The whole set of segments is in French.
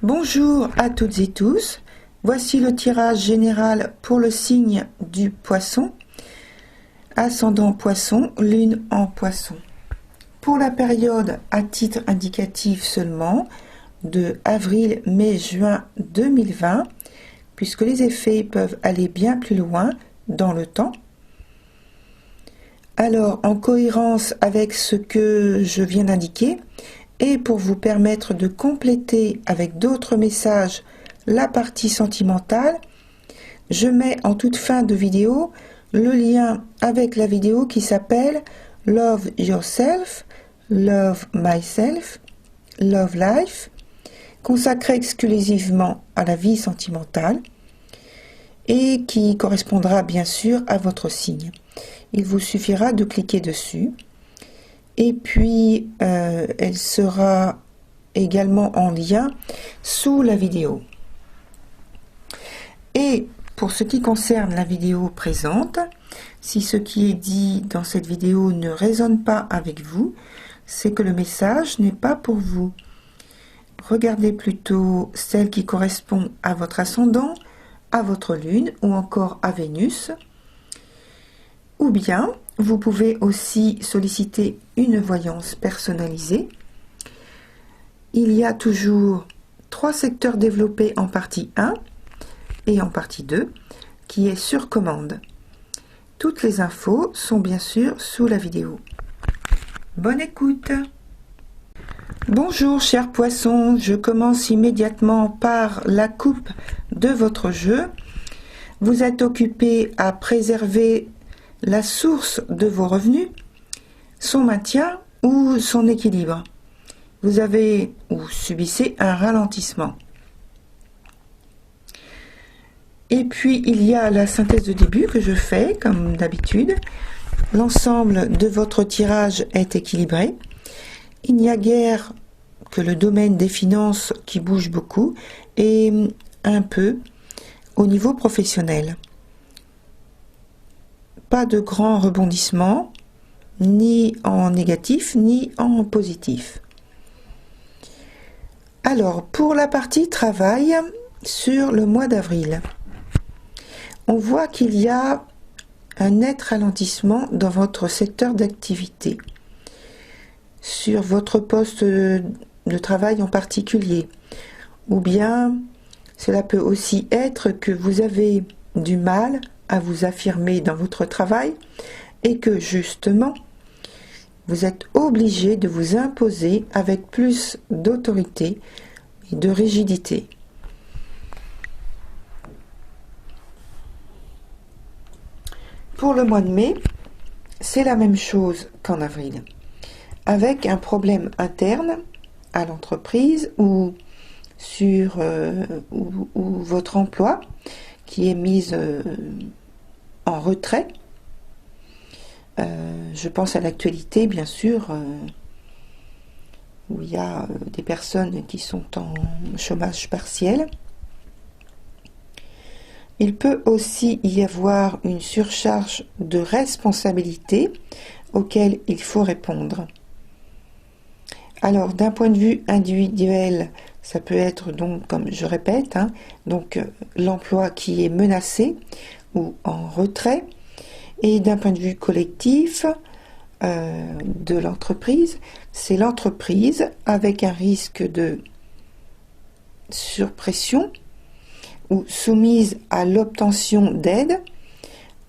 Bonjour à toutes et tous, voici le tirage général pour le signe du Poisson, ascendant Poisson, lune en Poisson. Pour la période à titre indicatif seulement, de avril, mai, juin 2020, puisque les effets peuvent aller bien plus loin dans le temps. Alors, en cohérence avec ce que je viens d'indiquer, et pour vous permettre de compléter avec d'autres messages la partie sentimentale, je mets en toute fin de vidéo le lien avec la vidéo qui s'appelle Love Yourself, Love Myself, Love Life, consacrée exclusivement à la vie sentimentale et qui correspondra bien sûr à votre signe. Il vous suffira de cliquer dessus. Et puis, elle sera également en lien sous la vidéo. Et pour ce qui concerne la vidéo présente, si ce qui est dit dans cette vidéo ne résonne pas avec vous, c'est que le message n'est pas pour vous. Regardez plutôt celle qui correspond à votre ascendant, à votre lune ou encore à Vénus. Ou bien, vous pouvez aussi solliciter une voyance personnalisée. Il y a toujours 3 secteurs développés en partie 1 et en partie 2, qui est sur commande. Toutes les infos sont bien sûr sous la vidéo. Bonne écoute! Bonjour chers poissons, je commence immédiatement par la coupe de votre jeu. Vous êtes occupé à préserver la source de vos revenus, son maintien ou son équilibre. Vous avez ou subissez un ralentissement. Et puis il y a la synthèse de début que je fais comme d'habitude. L'ensemble de votre tirage est équilibré. Il n'y a guère que le domaine des finances qui bouge beaucoup et un peu au niveau professionnel. Pas de grands rebondissements, ni en négatif, ni en positif. Alors, pour la partie travail, sur le mois d'avril, on voit qu'il y a un net ralentissement dans votre secteur d'activité, sur votre poste de travail en particulier, ou bien cela peut aussi être que vous avez du mal à vous affirmer dans votre travail et que justement vous êtes obligé de vous imposer avec plus d'autorité et de rigidité. Pour le mois de mai, c'est la même chose qu'en avril, avec un problème interne à l'entreprise ou sur ou votre emploi qui est mise en retrait. Je pense à l'actualité, bien sûr, où il y a des personnes qui sont en chômage partiel. Il peut aussi y avoir une surcharge de responsabilités auxquelles il faut répondre. Alors, d'un point de vue individuel, ça peut être donc, comme je répète, donc l'emploi qui est menacé ou en retrait. Et d'un point de vue collectif de l'entreprise, c'est l'entreprise avec un risque de surpression ou soumise à l'obtention d'aide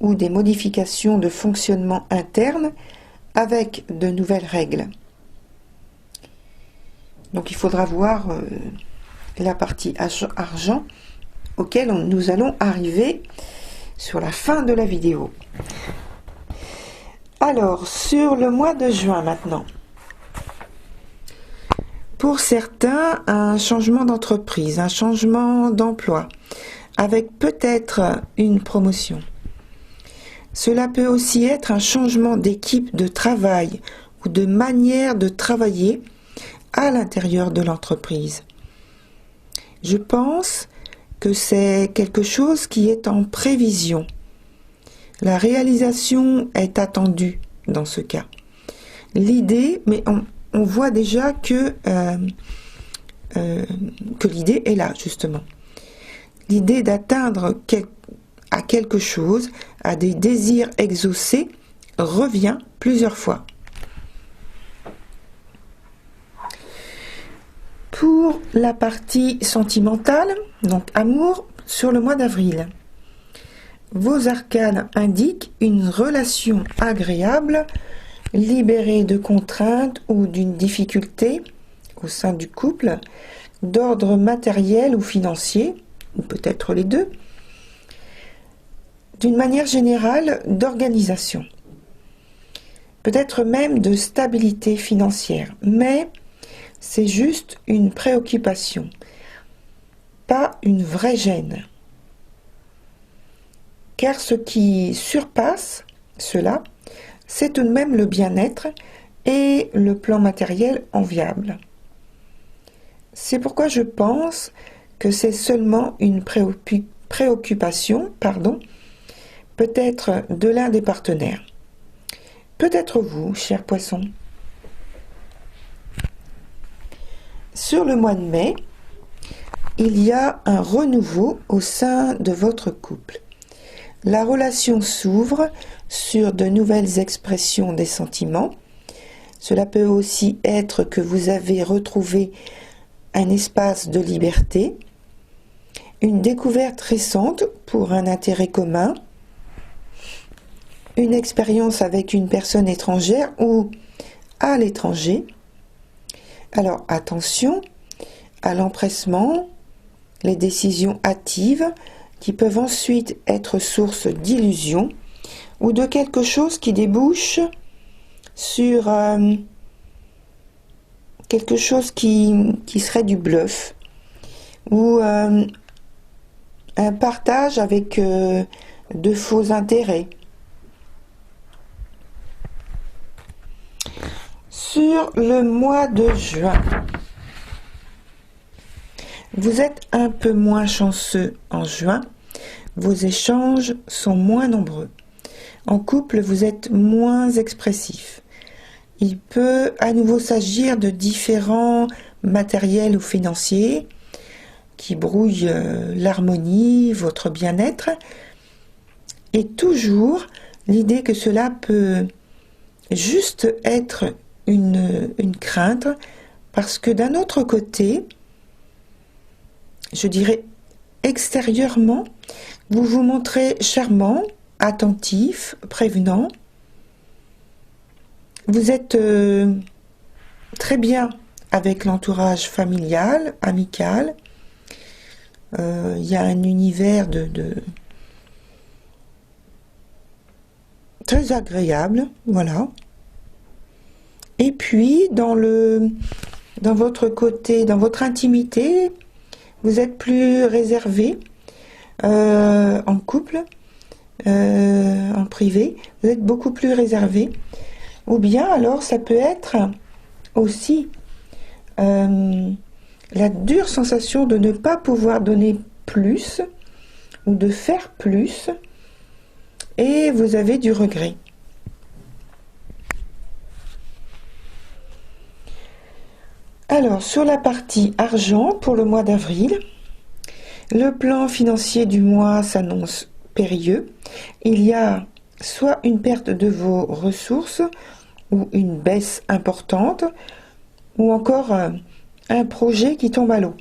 ou des modifications de fonctionnement interne avec de nouvelles règles. Donc il faudra voir la partie argent auquel nous allons arriver sur la fin de la vidéo. Alors, sur le mois de juin maintenant. Pour certains, un changement d'entreprise, un changement d'emploi, avec peut-être une promotion. Cela peut aussi être un changement d'équipe de travail ou de manière de travailler à l'intérieur de l'entreprise. Je pense que c'est quelque chose qui est en prévision. La réalisation est attendue dans ce cas. L'idée, mais on voit déjà que que l'idée est là, justement. L'idée d'atteindre à quelque chose, à des désirs exaucés, revient plusieurs fois. Pour la partie sentimentale, donc amour, sur le mois d'avril, vos arcanes indiquent une relation agréable, libérée de contraintes ou d'une difficulté au sein du couple, d'ordre matériel ou financier, ou peut-être les deux, d'une manière générale d'organisation, peut-être même de stabilité financière, mais c'est juste une préoccupation, pas une vraie gêne. Car ce qui surpasse cela, c'est tout de même le bien-être et le plan matériel enviable. C'est pourquoi je pense que c'est seulement une préoccupation, peut-être de l'un des partenaires. Peut-être vous, cher poisson. Sur le mois de mai, il y a un renouveau au sein de votre couple. La relation s'ouvre sur de nouvelles expressions des sentiments. Cela peut aussi être que vous avez retrouvé un espace de liberté, une découverte récente pour un intérêt commun, une expérience avec une personne étrangère ou à l'étranger. Alors attention à l'empressement, les décisions hâtives qui peuvent ensuite être source d'illusions ou de quelque chose qui débouche sur quelque chose qui serait du bluff ou un partage avec de faux intérêts. Sur le mois de juin, vous êtes un peu moins chanceux en juin, vos échanges sont moins nombreux. En couple, vous êtes moins expressif. Il peut à nouveau s'agir de différents matériels ou financiers qui brouillent l'harmonie, votre bien-être, et toujours l'idée que cela peut juste être une crainte, parce que d'un autre côté, je dirais extérieurement, vous vous montrez charmant, attentif, prévenant. Vous êtes très bien avec l'entourage familial, amical. Il y a un univers de très agréable, voilà. Et puis dans votre côté, dans votre intimité, vous êtes plus réservé en couple, en privé, vous êtes beaucoup plus réservé. Ou bien alors ça peut être aussi la dure sensation de ne pas pouvoir donner plus ou de faire plus et vous avez du regret. Alors, sur la partie argent, pour le mois d'avril, le plan financier du mois s'annonce périlleux. Il y a soit une perte de vos ressources, ou une baisse importante, ou encore un projet qui tombe à l'eau.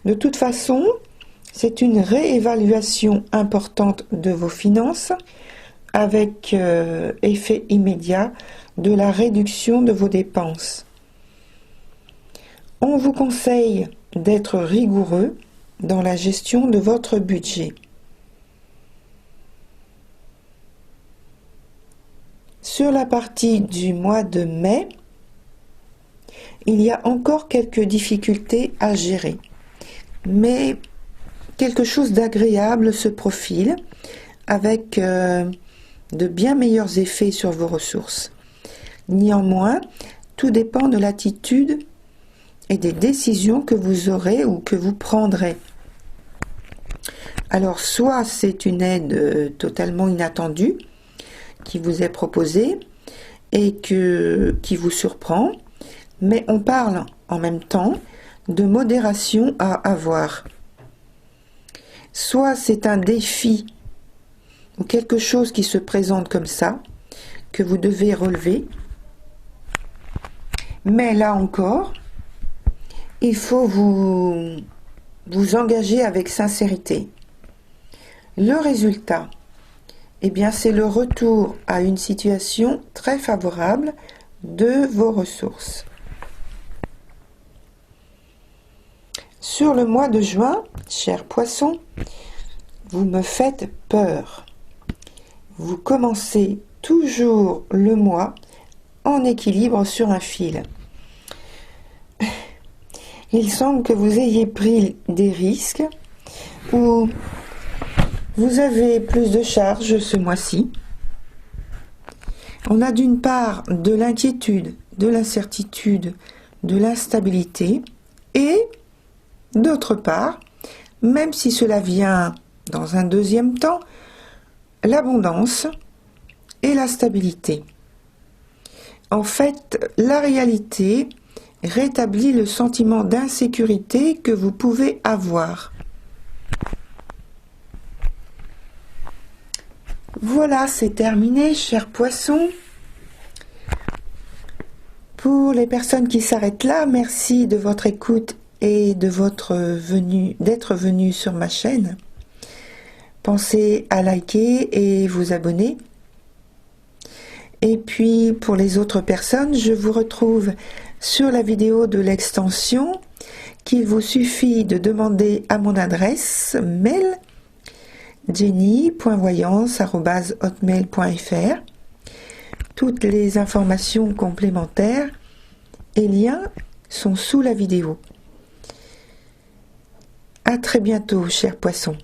De toute façon, c'est une réévaluation importante de vos finances, avec effet immédiat de la réduction de vos dépenses. On vous conseille d'être rigoureux dans la gestion de votre budget. Sur la partie du mois de mai, il y a encore quelques difficultés à gérer, mais quelque chose d'agréable se profile avec de bien meilleurs effets sur vos ressources. Néanmoins, tout dépend de l'attitude et des décisions que vous aurez ou que vous prendrez. Alors, soit c'est une aide totalement inattendue qui vous est proposée et qui vous surprend, mais on parle en même temps de modération à avoir. Soit c'est un défi ou quelque chose qui se présente comme ça, que vous devez relever, mais là encore, il faut vous engager avec sincérité. Le résultat, eh bien, c'est le retour à une situation très favorable de vos ressources. Sur le mois de juin, chers poissons, vous me faites peur. Vous commencez toujours le mois en équilibre sur un fil. Il semble que vous ayez pris des risques ou vous avez plus de charges ce mois-ci. On a d'une part de l'inquiétude, de l'incertitude, de l'instabilité et d'autre part, même si cela vient dans un deuxième temps, l'abondance et la stabilité. En fait, la réalité rétablit le sentiment d'insécurité que vous pouvez avoir. Voilà, c'est terminé, chers poissons. Pour les personnes qui s'arrêtent là, merci de votre écoute et de d'être venu sur ma chaîne. Pensez à liker et vous abonner. Et puis, pour les autres personnes, je vous retrouve sur la vidéo de l'extension qu'il vous suffit de demander à mon adresse mail jenny.voyance@hotmail.fr. Toutes les informations complémentaires et liens sont sous la vidéo. À très bientôt, chers poissons.